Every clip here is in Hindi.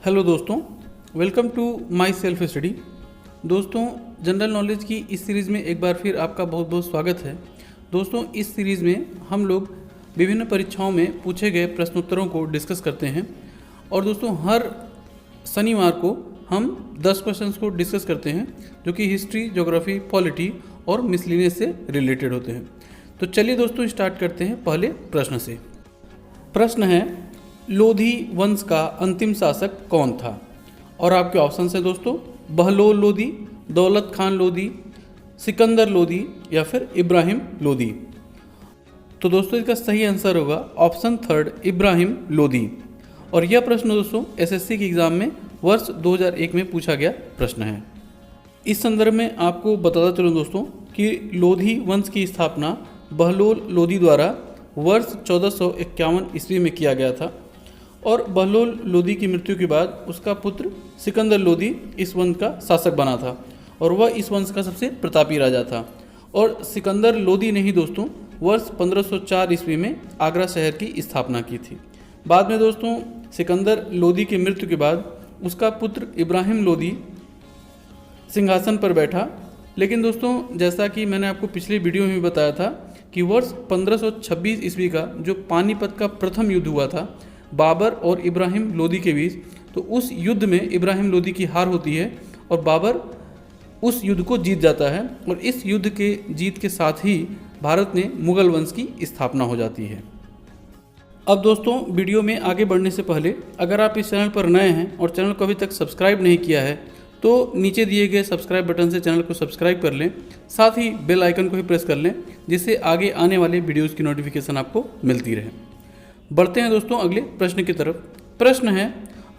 हेलो दोस्तों, welcome to my self study. दोस्तों, जनरल नॉलेज की इस सीरीज़ में एक बार फिर आपका बहुत बहुत स्वागत है। दोस्तों, इस सीरीज़ में हम लोग विभिन्न परीक्षाओं में पूछे गए प्रश्नोत्तरों को डिस्कस करते हैं और दोस्तों हर शनिवार को हम 10 क्वेश्चंस को डिस्कस करते हैं जो कि हिस्ट्री, ज्योग्राफी, पॉलिटी और मिसलिनियस से रिलेटेड होते हैं। तो चलिए दोस्तों स्टार्ट करते हैं पहले प्रश्न से। प्रश्न है, लोधी वंश का अंतिम शासक कौन था? और आपके ऑप्शन है दोस्तों बहलोल लोधी, दौलत खान लोधी, सिकंदर लोधी या फिर इब्राहिम लोधी। तो दोस्तों इसका सही आंसर होगा ऑप्शन थर्ड, इब्राहिम लोधी। और यह प्रश्न दोस्तों एसएससी के एग्ज़ाम में वर्ष 2001 में पूछा गया प्रश्न है। इस संदर्भ में आपको बताता चलूँ दोस्तों कि लोधी वंश की स्थापना बहलोल लोधी द्वारा वर्ष 1451 ईस्वी में किया गया था और बहलोल लोधी की मृत्यु के बाद उसका पुत्र सिकंदर लोधी इस वंश का शासक बना था और वह इस वंश का सबसे प्रतापी राजा था। और सिकंदर लोधी ने ही दोस्तों वर्ष 1504 ईस्वी में आगरा शहर की स्थापना की थी। बाद में दोस्तों सिकंदर लोधी की मृत्यु के बाद उसका पुत्र इब्राहिम लोधी सिंहासन पर बैठा। लेकिन दोस्तों जैसा कि मैंने आपको पिछले वीडियो में भी बताया था कि वर्ष 1526 ईस्वी का जो पानीपत का प्रथम युद्ध हुआ था बाबर और इब्राहिम लोधी के बीच, तो उस युद्ध में इब्राहिम लोधी की हार होती है और बाबर उस युद्ध को जीत जाता है और इस युद्ध के जीत के साथ ही भारत में मुगल वंश की स्थापना हो जाती है। अब दोस्तों वीडियो में आगे बढ़ने से पहले अगर आप इस चैनल पर नए हैं और चैनल को अभी तक सब्सक्राइब नहीं किया है तो नीचे दिए गए सब्सक्राइब बटन से चैनल को सब्सक्राइब कर लें, साथ ही बेल आइकन को भी प्रेस कर लें जिससे आगे आने वाले वीडियोस की नोटिफिकेशन आपको मिलती रहे। बढ़ते हैं दोस्तों अगले प्रश्न की तरफ। प्रश्न है,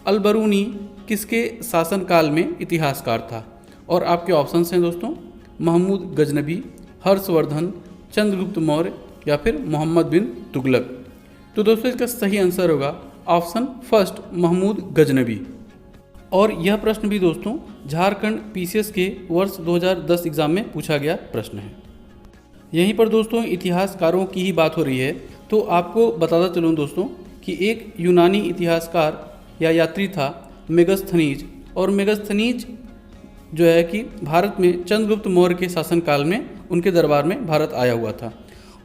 अलबरूनी किसके शासनकाल में इतिहासकार था? और आपके ऑप्शंस हैं दोस्तों महमूद गजनबी, हर्षवर्धन, चंद्रगुप्त मौर्य या फिर मोहम्मद बिन तुगलक। तो दोस्तों इसका सही आंसर होगा ऑप्शन फर्स्ट, महमूद गजनबी। और यह प्रश्न भी दोस्तों झारखंड पीसीएस के वर्ष 2010 एग्जाम में पूछा गया प्रश्न है। यहीं पर दोस्तों इतिहासकारों की ही बात हो रही है तो आपको बताता चलूँ दोस्तों कि एक यूनानी इतिहासकार या यात्री था मेगस्थनीज। और मेगस्थनीज जो है कि भारत में चंद्रगुप्त मौर्य के शासनकाल में उनके दरबार में भारत आया हुआ था।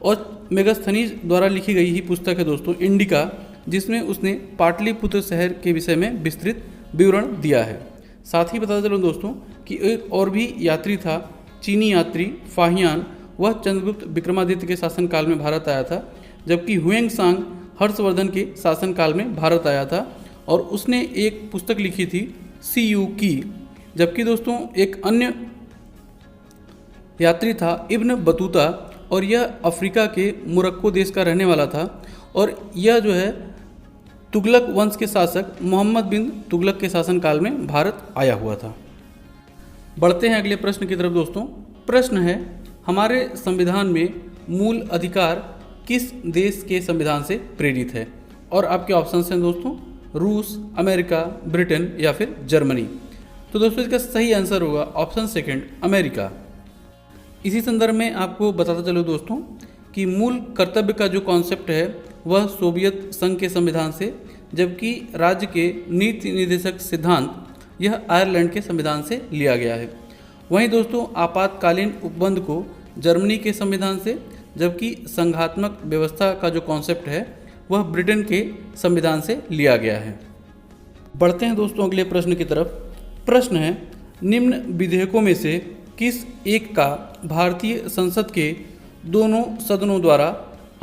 और मेगस्थनीज द्वारा लिखी गई ही पुस्तक है दोस्तों इंडिका, जिसमें उसने पाटलिपुत्र शहर के विषय में विस्तृत विवरण दिया है। साथ ही बताता चलूँ दोस्तों कि एक और भी यात्री था, चीनी यात्री फाहियान। वह चंद्रगुप्त विक्रमादित्य के शासनकाल में भारत आया था, जबकि हुएंगसांग हर्षवर्धन के शासनकाल में भारत आया था और उसने एक पुस्तक लिखी थी सीयू की। जबकि दोस्तों एक अन्य यात्री था इब्न बतूता और यह अफ्रीका के मोरक्को देश का रहने वाला था और यह जो है तुगलक वंश के शासक मोहम्मद बिन तुगलक के शासनकाल में भारत आया हुआ था। बढ़ते हैं अगले प्रश्न की तरफ दोस्तों। प्रश्न है, हमारे संविधान में मूल अधिकार किस देश के संविधान से प्रेरित है? और आपके ऑप्शंस हैं दोस्तों रूस, अमेरिका, ब्रिटेन या फिर जर्मनी। तो दोस्तों इसका सही आंसर होगा ऑप्शन सेकंड, अमेरिका। इसी संदर्भ में आपको बताता चलो दोस्तों कि मूल कर्तव्य का जो कॉन्सेप्ट है वह सोवियत संघ के संविधान से, जबकि राज्य के नीति निर्देशक सिद्धांत यह आयरलैंड के संविधान से लिया गया है। वहीं दोस्तों आपातकालीन उपबंध को जर्मनी के संविधान से, जबकि संघात्मक व्यवस्था का जो कॉन्सेप्ट है वह ब्रिटेन के संविधान से लिया गया है। बढ़ते हैं दोस्तों अगले प्रश्न की तरफ। प्रश्न है, निम्न विधेयकों में से किस एक का भारतीय संसद के दोनों सदनों द्वारा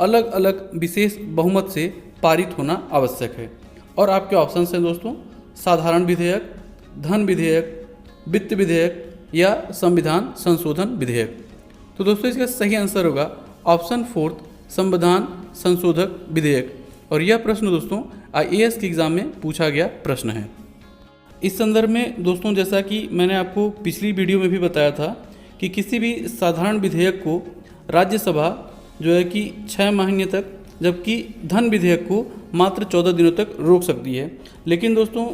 अलग अलग विशेष बहुमत से पारित होना आवश्यक है? और आपके ऑप्शन हैं दोस्तों साधारण विधेयक, धन विधेयक, वित्त विधेयक या संविधान संशोधन विधेयक। तो दोस्तों इसका सही आंसर होगा ऑप्शन फोर्थ, संविधान संशोधक विधेयक। और यह प्रश्न दोस्तों आईएएस के एग्ज़ाम में पूछा गया प्रश्न है। इस संदर्भ में दोस्तों जैसा कि मैंने आपको पिछली वीडियो में भी बताया था कि किसी भी साधारण विधेयक को राज्यसभा जो है कि 6 महीने तक, जबकि धन विधेयक को मात्र 14 दिनों तक रोक सकती है। लेकिन दोस्तों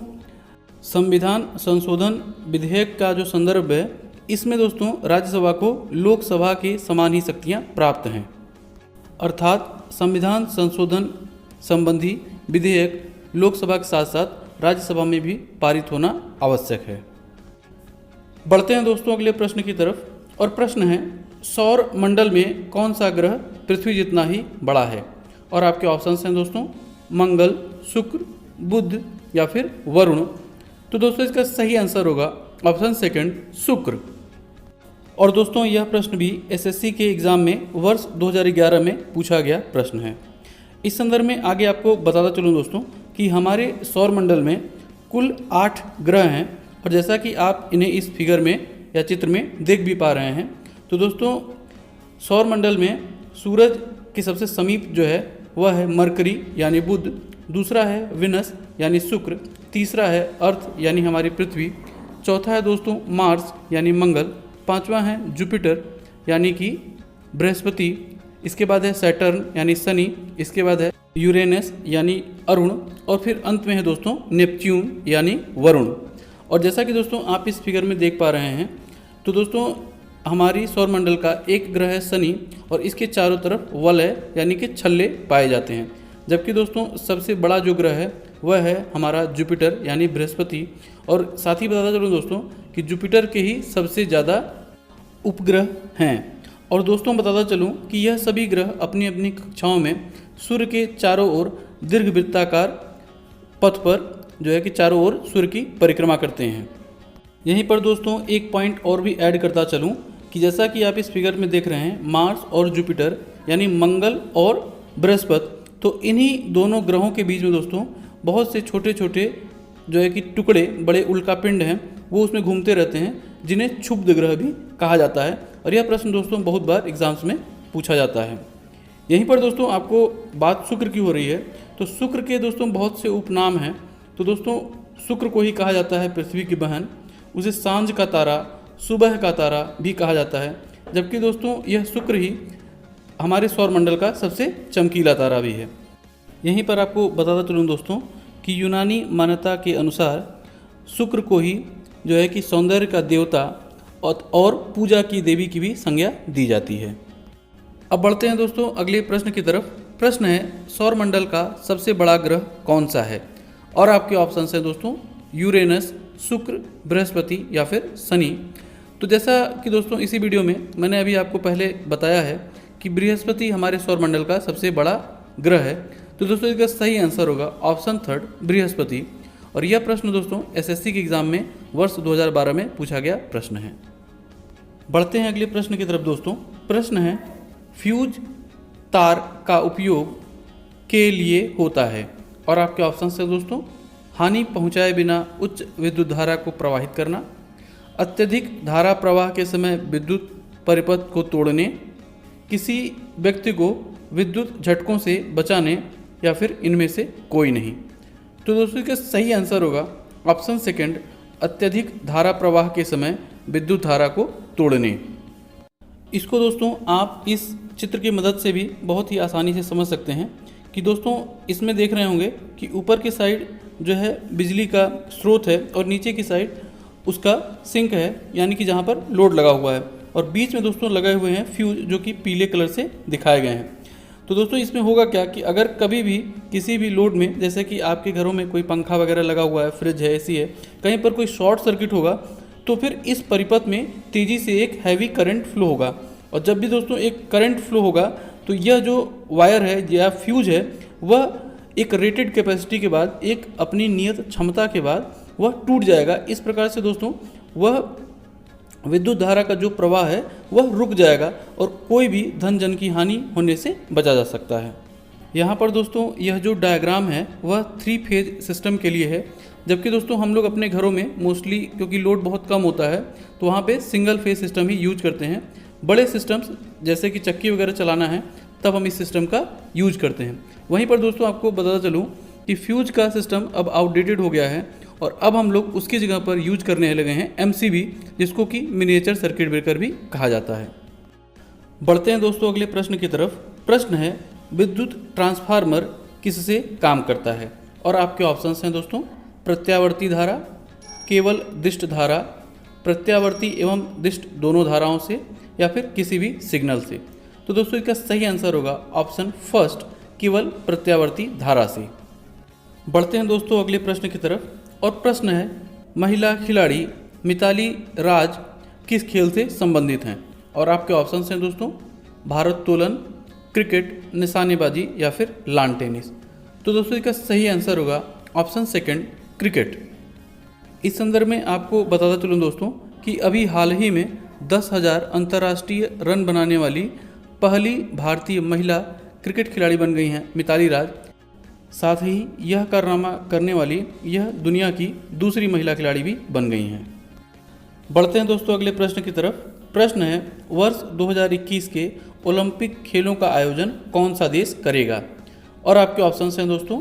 संविधान संशोधन विधेयक का जो संदर्भ है इसमें दोस्तों राज्यसभा को लोकसभा के समान ही शक्तियाँ प्राप्त हैं। अर्थात संविधान संशोधन संबंधी विधेयक लोकसभा के साथ साथ राज्यसभा में भी पारित होना आवश्यक है। बढ़ते हैं दोस्तों अगले प्रश्न की तरफ और प्रश्न है सौर मंडल में कौन सा ग्रह पृथ्वी जितना ही बड़ा है? और आपके ऑप्शंस हैं दोस्तों मंगल, शुक्र, बुध या फिर वरुण। तो दोस्तों इसका सही आंसर होगा ऑप्शन सेकंड शुक्र। और दोस्तों यह प्रश्न भी एसएससी के एग्ज़ाम में वर्ष 2011 में पूछा गया प्रश्न है। इस संदर्भ में आगे आपको बताता चलूँ दोस्तों कि हमारे सौर मंडल में कुल 8 ग्रह हैं और जैसा कि आप इन्हें इस फिगर में या चित्र में देख भी पा रहे हैं। तो दोस्तों सौर मंडल में सूरज के सबसे समीप जो है वह है मरकरी यानी बुध, दूसरा है विनस यानी शुक्र, तीसरा है अर्थ यानी हमारी पृथ्वी, चौथा है दोस्तों मार्स यानी मंगल, पांचवा है जुपिटर यानी कि बृहस्पति, इसके बाद है सैटर्न यानी शनि, इसके बाद है यूरेनस यानी अरुण और फिर अंत में है दोस्तों नेपच्यून यानी वरुण। और जैसा कि दोस्तों आप इस फिगर में देख पा रहे हैं तो दोस्तों हमारी सौरमंडल का एक ग्रह है शनि और इसके चारों तरफ वलय यानी कि छल्ले पाए जाते हैं, जबकि दोस्तों सबसे बड़ा जो ग्रह है वह है हमारा जुपिटर यानी बृहस्पति। और साथ ही बताता चलूँ दोस्तों कि जुपिटर के ही सबसे ज़्यादा उपग्रह हैं। और दोस्तों बताता चलूँ कि यह सभी ग्रह अपनी अपनी कक्षाओं में सूर्य के चारों ओर दीर्घवृत्ताकार पथ पर जो है कि चारों ओर सूर्य की परिक्रमा करते हैं। यहीं पर दोस्तों एक पॉइंट और भी ऐड करता चलूँ कि जैसा कि आप इस फिगर में देख रहे हैं मार्स और जुपिटर यानी मंगल और बृहस्पति, तो इन्हीं दोनों ग्रहों के बीच में दोस्तों बहुत से छोटे छोटे जो है कि टुकड़े बड़े उल्कापिंड हैं वो उसमें घूमते रहते हैं जिन्हें क्षुब्ध ग्रह भी कहा जाता है। और यह प्रश्न दोस्तों बहुत बार एग्जाम्स में पूछा जाता है। यहीं पर दोस्तों आपको बात शुक्र की हो रही है तो शुक्र के दोस्तों बहुत से उपनाम हैं। तो दोस्तों शुक्र को ही कहा जाता है पृथ्वी की बहन, उसे सांझ का तारा, सुबह का तारा भी कहा जाता है, जबकि दोस्तों यह शुक्र ही हमारे सौरमंडल का सबसे चमकीला तारा भी है। यहीं पर आपको बताता चलूँ दोस्तों कि यूनानी मान्यता के अनुसार शुक्र को ही जो है कि सौंदर्य का देवता और पूजा की देवी की भी संज्ञा दी जाती है। अब बढ़ते हैं दोस्तों अगले प्रश्न की तरफ। प्रश्न है सौरमंडल का सबसे बड़ा ग्रह कौन सा है? और आपके ऑप्शन हैं दोस्तों यूरेनस, शुक्र, बृहस्पति या फिर शनि। तो जैसा कि दोस्तों इसी वीडियो में मैंने अभी आपको पहले बताया है कि बृहस्पति हमारे सौरमंडल का सबसे बड़ा ग्रह है। तो दोस्तों इसका सही आंसर होगा ऑप्शन थर्ड बृहस्पति। और यह प्रश्न दोस्तों एसएससी के एग्ज़ाम में वर्ष 2012 में पूछा गया प्रश्न है। बढ़ते हैं अगले प्रश्न की तरफ दोस्तों। प्रश्न है फ्यूज तार का उपयोग के लिए होता है? और आपके ऑप्शन हैं दोस्तों हानि पहुंचाए बिना उच्च विद्युत धारा को प्रवाहित करना, अत्यधिक धारा प्रवाह के समय विद्युत परिपथ को तोड़ने, किसी व्यक्ति को विद्युत झटकों से बचाने या फिर इनमें से कोई नहीं। तो दोस्तों इसका सही आंसर होगा ऑप्शन सेकंड अत्यधिक धारा प्रवाह के समय विद्युत धारा को तोड़ने। इसको दोस्तों आप इस चित्र की मदद से भी बहुत ही आसानी से समझ सकते हैं कि दोस्तों इसमें देख रहे होंगे कि ऊपर की साइड जो है बिजली का स्रोत है और नीचे की साइड उसका सिंक है यानी कि जहाँ पर लोड लगा हुआ है, और बीच में दोस्तों लगाए हुए हैं फ्यूज जो कि पीले कलर से दिखाए गए हैं। तो दोस्तों इसमें होगा क्या कि अगर कभी भी किसी भी लोड में जैसे कि आपके घरों में कोई पंखा वगैरह लगा हुआ है, फ्रिज है, एसी है, कहीं पर कोई शॉर्ट सर्किट होगा तो फिर इस परिपथ में तेज़ी से एक हैवी करंट फ्लो होगा। और जब भी दोस्तों एक करंट फ्लो होगा तो यह जो वायर है या फ्यूज है वह एक रेटेड कैपेसिटी के बाद, एक अपनी नियत क्षमता के बाद वह टूट जाएगा। इस प्रकार से दोस्तों वह विद्युत धारा का जो प्रवाह है वह रुक जाएगा और कोई भी धन जन की हानि होने से बचा जा सकता है। यहाँ पर दोस्तों यह जो डायग्राम है वह 3 फेज सिस्टम के लिए है, जबकि दोस्तों हम लोग अपने घरों में मोस्टली क्योंकि लोड बहुत कम होता है तो वहाँ पे सिंगल फेज सिस्टम ही यूज करते हैं। बड़े सिस्टम्स जैसे कि चक्की वगैरह चलाना है तब हम इस सिस्टम का यूज करते हैं। वहीं पर दोस्तों आपको बताता चलूँ कि फ्यूज का सिस्टम अब आउटडेटेड हो गया है और अब हम लोग उसकी जगह पर यूज करने लगे हैं MCB, जिसको कि मिनिएचर सर्किट ब्रेकर भी कहा जाता है। बढ़ते हैं दोस्तों अगले प्रश्न की तरफ। प्रश्न है विद्युत ट्रांसफार्मर किससे काम करता है? और आपके ऑप्शंस हैं दोस्तों प्रत्यावर्ती धारा, केवल दिष्ट धारा, प्रत्यावर्ती एवं दिष्ट दोनों धाराओं से, या फिर किसी भी सिग्नल से। तो दोस्तों इसका सही आंसर होगा ऑप्शन फर्स्ट केवल प्रत्यावर्ती धारा से। बढ़ते हैं दोस्तों अगले प्रश्न की तरफ, और प्रश्न है महिला खिलाड़ी मिताली राज किस खेल से संबंधित हैं। और आपके ऑप्शंस हैं दोस्तों भारोत्तोलन, क्रिकेट, निशानेबाजी या फिर लान टेनिस। तो दोस्तों इसका सही आंसर होगा ऑप्शन सेकंड, क्रिकेट। इस संदर्भ में आपको बताता चलूँ दोस्तों कि अभी हाल ही में 10,000 अंतर्राष्ट्रीय रन बनाने वाली पहली भारतीय महिला क्रिकेट खिलाड़ी बन गई हैं मिताली राज। साथ ही यह कारनामा करने वाली यह दुनिया की दूसरी महिला खिलाड़ी भी बन गई हैं। बढ़ते हैं दोस्तों अगले प्रश्न की तरफ। प्रश्न है वर्ष 2021 के ओलंपिक खेलों का आयोजन कौन सा देश करेगा। और आपके ऑप्शंस हैं दोस्तों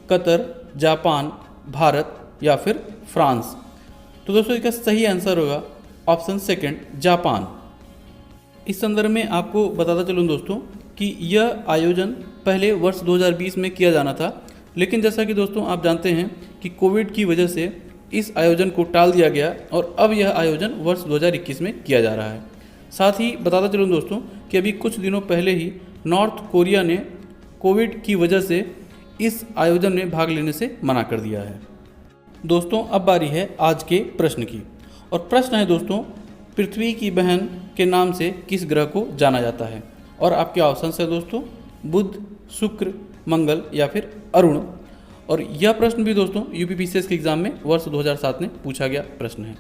कतर, जापान, भारत या फिर फ्रांस। तो दोस्तों इसका सही आंसर होगा ऑप्शन सेकंड, जापान। इस संदर्भ में आपको बताता चलूँ दोस्तों कि यह आयोजन पहले वर्ष 2020 में किया जाना था, लेकिन जैसा कि दोस्तों आप जानते हैं कि कोविड की वजह से इस आयोजन को टाल दिया गया और अब यह आयोजन वर्ष 2021 में किया जा रहा है। साथ ही बताता चलूँ दोस्तों कि अभी कुछ दिनों पहले ही नॉर्थ कोरिया ने कोविड की वजह से इस आयोजन में भाग लेने से मना कर दिया है। दोस्तों अब बारी है आज के प्रश्न की, और प्रश्न है दोस्तों पृथ्वी की बहन के नाम से किस ग्रह को जाना जाता है। और आपके ऑप्शंस है दोस्तों बुध, शुक्र, मंगल या फिर अरुण। और यह प्रश्न भी दोस्तों यूपीपीसीएस के एग्जाम में वर्ष 2007 में पूछा गया प्रश्न है।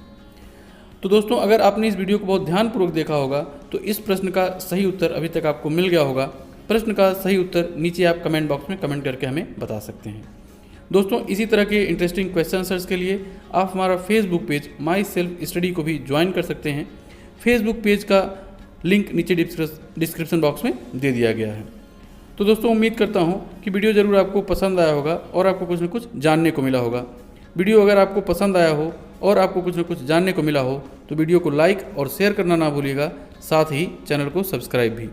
तो दोस्तों अगर आपने इस वीडियो को बहुत ध्यानपूर्वक देखा होगा तो इस प्रश्न का सही उत्तर अभी तक आपको मिल गया होगा। प्रश्न का सही उत्तर नीचे आप कमेंट बॉक्स में कमेंट करके हमें बता सकते हैं। दोस्तों इसी तरह के इंटरेस्टिंग क्वेश्चन आंसर्स के लिए आप हमारा फेसबुक पेज माई सेल्फ स्टडी को भी ज्वाइन कर सकते हैं। फेसबुक पेज का लिंक नीचे डिस्क्रिप्शन बॉक्स में दे दिया गया है। तो दोस्तों उम्मीद करता हूँ कि वीडियो ज़रूर आपको पसंद आया होगा और आपको कुछ न कुछ जानने को मिला होगा। वीडियो अगर आपको पसंद आया हो और आपको कुछ न कुछ जानने को मिला हो तो वीडियो को लाइक और शेयर करना ना भूलिएगा, साथ ही चैनल को सब्सक्राइब भी।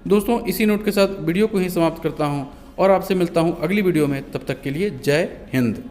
दोस्तों इसी नोट के साथ वीडियो को ही समाप्त करता हूँ और आपसे मिलता हूँ अगली वीडियो में। तब तक के लिए जय हिंद।